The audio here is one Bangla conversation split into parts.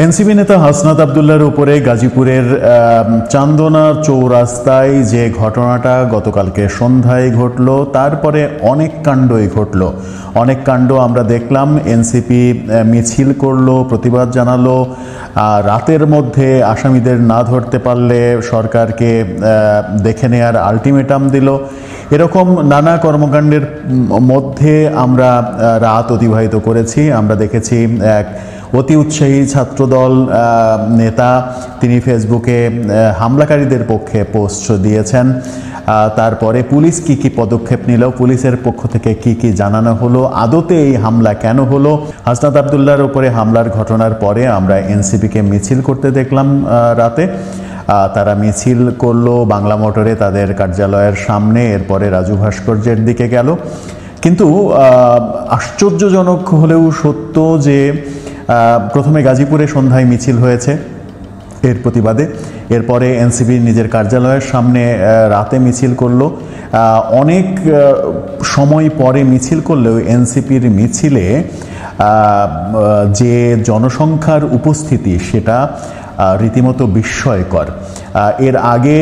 এনসিপি নেতা হাসনাত আবদুল্লাহর উপরে গাজীপুরের চান্দনা চৌরাস্তায় যে ঘটনাটা গতকালকে সন্ধ্যায় ঘটলো, তারপরে অনেক কাণ্ডই ঘটলো। অনেক কাণ্ড আমরা দেখলাম। এনসিপি মিছিল করলো, প্রতিবাদ জানালো, রাতের মধ্যে আসামিদের না ধরতে পারলে সরকারকে দেখে নেয়ার আলটিমেটাম দিল। এরকম নানা কর্মকাণ্ডের মধ্যে আমরা রাত অতিবাহিত করেছি। আমরা দেখেছি এক অতি উৎসাহী ছাত্রদল নেতা, তিনি ফেসবুকে হামলাকারীদের পক্ষে পোস্ট দিয়েছেন। তারপরে পুলিশ কি পদক্ষেপ নিল, পুলিশের পক্ষ থেকে কি জানানো হলো, আদতে এই হামলা কেন হলো। হাসনাত আবদুল্লাহর উপরে হামলার ঘটনার পরে আমরা এনসিপিকে মিছিল করতে দেখলাম রাতে। তারা মিছিল করলো বাংলা মোটরে তাদের কার্যালয়ের সামনে, এরপরে রাজু ভাস্কর্যের দিকে গেল। কিন্তু আশ্চর্যজনক হলেও সত্য যে প্রথমে গাজীপুরে সন্ধ্যায় মিছিল হয়েছে এর প্রতিবাদে, এরপরে এনসিপি নিজের কার্যালয়ের সামনে রাতে মিছিল করলো। অনেক সময় পরে মিছিল করলেও এনসিপির মিছিলে যে জনসংখ্যার উপস্থিতি সেটা রীতিমতো বিস্ময়কর। এর আগে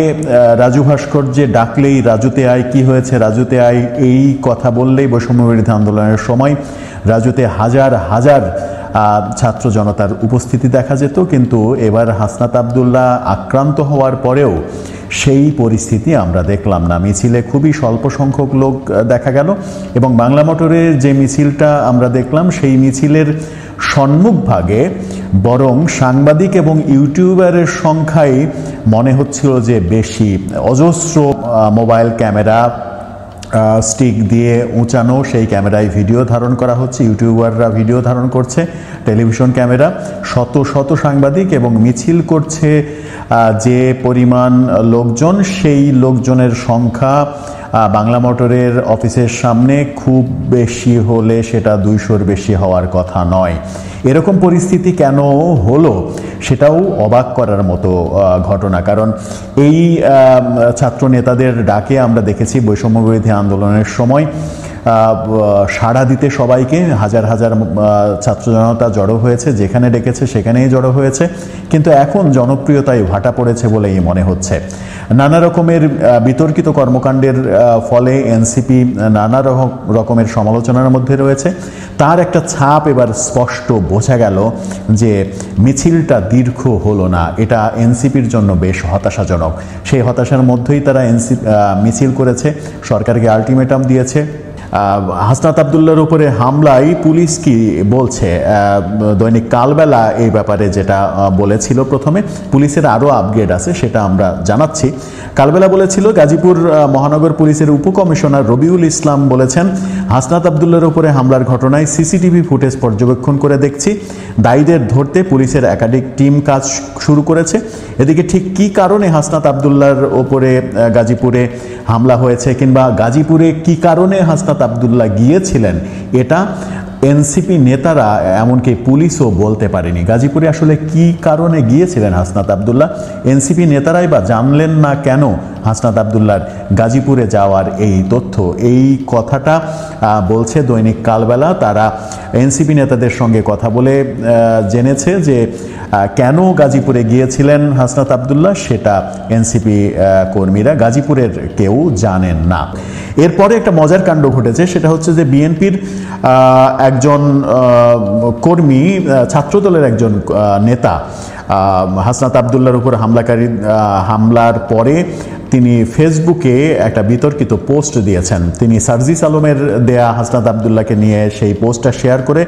রাজু ভাস্কর্যে ডাকলেই রাজুতে আয়, কি হয়েছে রাজুতে আয়, এই কথা বললেই বৈষম্যবিরোধী আন্দোলনের সময় রাজুতে হাজার হাজার ছাত্র জনতার উপস্থিতি দেখা যেত। কিন্তু এবার হাসনাত আবদুল্লাহ আক্রান্ত হওয়ার পরেও সেই পরিস্থিতি আমরা দেখলাম না। মিছিলে খুবই স্বল্প সংখ্যক লোক দেখা গেল এবং বাংলা মোটরের যে মিছিলটা আমরা দেখলাম সেই মিছিলের সম্মুখভাগে বরং সাংবাদিক এবং ইউটিউবারের সংখ্যাই মনে হচ্ছিল যে বেশি। অজস্র মোবাইল ক্যামেরা স্টিক দিয়ে উঁচানো, সেই ক্যামেরায় ভিডিও ধারণ করা হচ্ছে, ইউটিউবাররা ভিডিও ধারণ করছে, টেলিভিশন ক্যামেরা, শত শত সাংবাদিক এবং মিছিল করছে যে পরিমাণ লোকজন, সেই লোকজনের সংখ্যা বাংলা মোটরের অফিসের সামনে খুব বেশি হলে সেটা 200-র বেশি হওয়ার কথা নয়। এরকম পরিস্থিতি কেন হলো সেটাও অবাক করার মতো ঘটনা। কারণ এই ছাত্র নেতাদের ডাকে আমরা দেখেছি বৈষম্যবিরোধী আন্দোলনের সময় সাড়া দিতে সবাইকে হাজার হাজার ছাত্র জনতা জড়ো হয়েছে, যেখানে ডেকেছে সেখানেই জড়ো হয়েছে। কিন্তু এখন জনপ্রিয়তায় ভাটা পড়েছে বলেই মনে হচ্ছে। নানা রকমের বিতর্কিত কর্মকাণ্ডের ফলে এনসিপি নানা রকমের সমালোচনার মধ্যে রয়েছে। তার একটা ছাপ এবার স্পষ্ট বোঝা গেল যে মিছিলটা দীর্ঘ হলো না, এটা এনসিপির জন্য বেশ হতাশাজনক। সেই হতাশার মধ্যেই তারা মিছিল করেছে, সরকারকে আলটিমেটাম দিয়েছে। হাসনাত আবদুল্লাহর উপরে হামলায় পুলিশ কি বলছে, দৈনিক কালবেলা এই ব্যাপারে যেটা বলেছিল, প্রথমে পুলিশের আরও আপগ্রেড আছে সেটা আমরা জানাচ্ছি। কালবেলা বলেছিল, গাজীপুর মহানগর পুলিশের উপকমিশনার রবিউল ইসলাম বলেছেন, হাসনাত আবদুল্লাহর উপরে হামলার ঘটনায় সিসিটিভি ফুটেজ পর্যবেক্ষণ করে দেখছি, দায়ীদের ধরতে পুলিশের একাধিক টিম কাজ শুরু করেছে। এদিকে ঠিক কী কারণে হাসনাত আবদুল্লাহর ওপরে গাজীপুরে হামলা হয়েছে কিংবা গাজীপুরে কী কারণে হাসনাত আবদুল্লাহ গিয়েছিলেন, এটা এনসিপি নেতারা এমনকি পুলিশও বলতে পারেনি। গাজীপুরে আসলে কি কারণে গিয়েছিলেন হাসনাত আবদুল্লাহ, এনসিপি নেতারাই বা জানলেন না কেন হাসনাত আবদুল্লাহর গাজীপুরে যাওয়ার এই তথ্য? এই কথাটা বলছে দৈনিক কালবেলা। তারা এনসিপি নেতাদের সঙ্গে কথা বলে জেনেছে যে কেন গাজীপুরে গিয়েছিলেন হাসনাত আবদুল্লাহ, সেটা এনসিপি কর্মীরা গাজীপুরের কেউ জানেন না। এরপরে একটা মজার কাণ্ড ঘটেছে, সেটা হচ্ছে যে বিএনপির একজন কর্মী, ছাত্রদলের একজন নেতা হাসনাত আবদুল্লাহর উপর হামলার পরে তিনি ফেসবুকে একটা বিতর্কিত পোস্ট দিয়েছেন। তিনি সার্জিস আলমের দেয়া হাসনাত আবদুল্লাহকে নিয়ে সেই পোস্টটা শেয়ার করে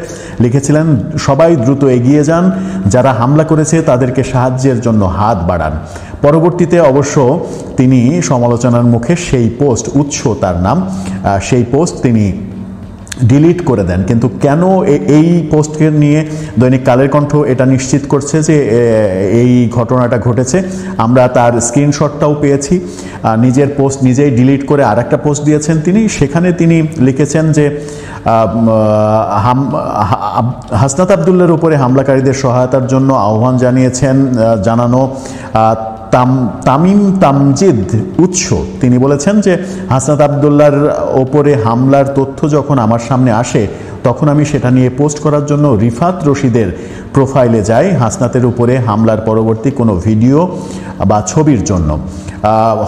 লিখেছিলেন, সবাই দ্রুত এগিয়ে যান, যারা হামলা করেছে তাদেরকে সাহায্যের জন্য হাত বাড়ান। পরবর্তীতে অবশ্য তিনি সমালোচনার মুখে সেই পোস্ট, উৎস তার নাম, সেই পোস্ট তিনি ডিলিট করে দেন। কিন্তু কেন এই পোস্টকে নিয়ে দৈনিক কালের কণ্ঠ এটা নিশ্চিত করছে যে এই ঘটনাটা ঘটেছে। আমরা তার স্ক্রিনশটটাও পেয়েছি। নিজের পোস্ট নিজেই ডিলিট করে আর একটা পোস্ট দিয়েছেন তিনি। সেখানে তিনি লিখেছেন যে হাসনাত আবদুল্লাহর উপরে হামলাকারীদের সহায়তার জন্য আহ্বান জানানো তামিম তামজিদ উৎস। তিনি বলেছেন যে হাসনাত আবদুল্লাহর ওপরে হামলার তথ্য যখন আমার সামনে আসে তখন আমি সেটা নিয়ে পোস্ট করার জন্য রিফাত রশিদের প্রোফাইলে যাই হাসনাতের উপরে হামলার পরবর্তী কোনো ভিডিও বা ছবির জন্য।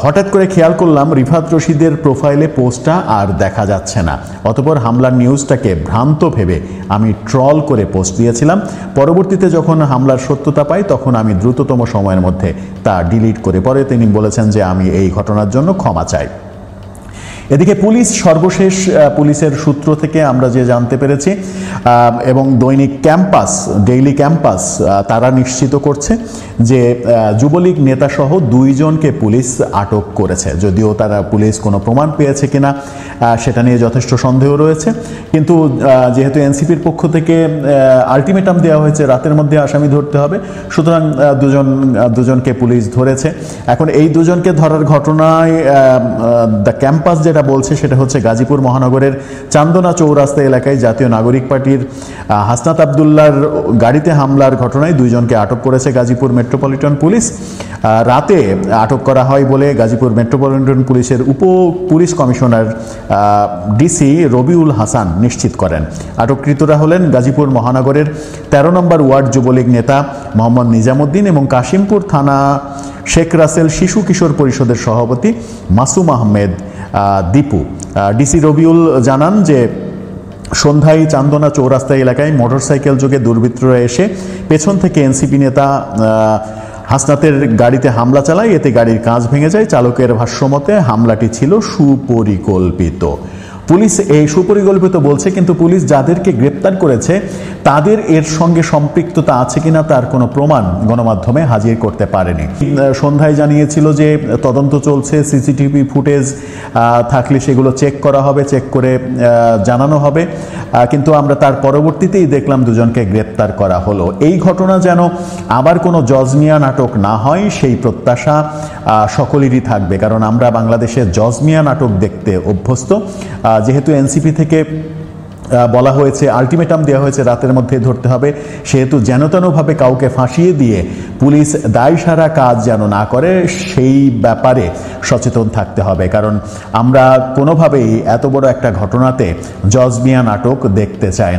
হঠাৎ করে খেয়াল করলাম রিফাত রশিদের প্রোফাইলে পোস্টটা আর দেখা যাচ্ছে না। অতঃপর হামলার নিউজটাকে ভ্রান্ত ভেবে আমি ট্রল করে পোস্ট দিয়েছিলাম। পরবর্তীতে যখন হামলার সত্যতা পাই তখন আমি দ্রুততম সময়ের মধ্যে তা ডিলিট করে পরে তিনি বলেছেন যে আমি এই ঘটনার জন্য ক্ষমা চাই। এদিকে পুলিশ সর্বশেষ পুলিশের সূত্র থেকে আমরা যে জানতে পেরেছি এবং দৈনিক ক্যাম্পাস ডেইলি ক্যাম্পাস তারা নিশ্চিত করছে যে যুবলীগ নেতাসহ 2 জনকে পুলিশ আটক করেছে। যদিও তারা পুলিশ কোনো প্রমাণ পেয়েছে কিনা সেটা নিয়ে যথেষ্ট সন্দেহ রয়েছে, কিন্তু যেহেতু এনসিপির পক্ষ থেকে আলটিমেটাম দেওয়া হয়েছে রাতের মধ্যে আসামি ধরতে হবে, সুতরাং দুজনকে পুলিশ ধরেছে। এখন এই 2 জনকে ধরার ঘটনায় দ্য ক্যাম্পাস যেটা বলছে সেটা হচ্ছে গাজীপুর মহানগরের চান্দনা চৌরাস্তা এলাকায় জাতীয় নাগরিক পার্টির হাসনাত আবদুল্লাহর গাড়িতে হামলার ঘটনায় 2 জনকে আটক করেছে গাজীপুর মেট্রোপলিটন পুলিশ। রাতে আটক করা হয় বলে গাজীপুর মেট্রোপলিটন পুলিশের উপ police commissioner DC Rabiul Hasan নিশ্চিত করেন। আটককৃতরা হলেন গাজীপুর মহানগরের 13 নম্বর ওয়ার্ড যুবলীগ নেতা মোহাম্মদ নিজামুদ্দিন এবং কাশিমপুর থানা শেখ রাসেল শিশু কিশোর পরিষদের সভাপতি মাসুম আহমেদ দীপু। ডিসি রবিউল জানান যে সন্ধ্যায় চান্দনা চৌরাস্তা এলাকায় মোটরসাইকেল যোগে দুর্বৃত্তরা এসে পেছন থেকে এনসিপি নেতা হাসনাতের গাড়িতে হামলা চালায়। এতে গাড়ির কাঁচ ভেঙে যায়। চালকের ভাষ্যমতে হামলাটি ছিল সুপরিকল্পিত। পুলিশ এই সুপরিকল্পিত বলছে, কিন্তু পুলিশ যাদেরকে গ্রেপ্তার করেছে তাদের এর সঙ্গে সম্পৃক্ততা আছে কিনা তার কোনো প্রমাণ গণমাধ্যমে হাজির করতে পারেনি। সন্ধ্যায় জানিয়েছিল যে তদন্ত চলছে, সিসিটিভি ফুটেজ থাকলে সেগুলো চেক করা হবে, চেক করে জানানো হবে, কিন্তু আমরা তার পরবর্তীতেই দেখলাম 2 জনকে গ্রেপ্তার করা হলো। এই ঘটনা যেন আবার কোনো জজমিয়া নাটক না হয় সেই প্রত্যাশা সকলেরই থাকবে, কারণ আমরা বাংলাদেশে জজমিয়া নাটক দেখতে অভ্যস্ত। যেহেতু এনসিপি থেকে বলা হয়েছে, আলটিমেটাম দেওয়া হয়েছে রাতের মধ্যে ধরতে হবে, সেহেতু যেনতেনভাবে কাউকে ফাঁসিয়ে দিয়ে পুলিশ দায়সারা কাজ যেন না করে সেই ব্যাপারে সচেতন থাকতে হবে, কারণ আমরা কোনোভাবেই এত বড় একটা ঘটনাতে জজমিয়া নাটক দেখতে চাই না।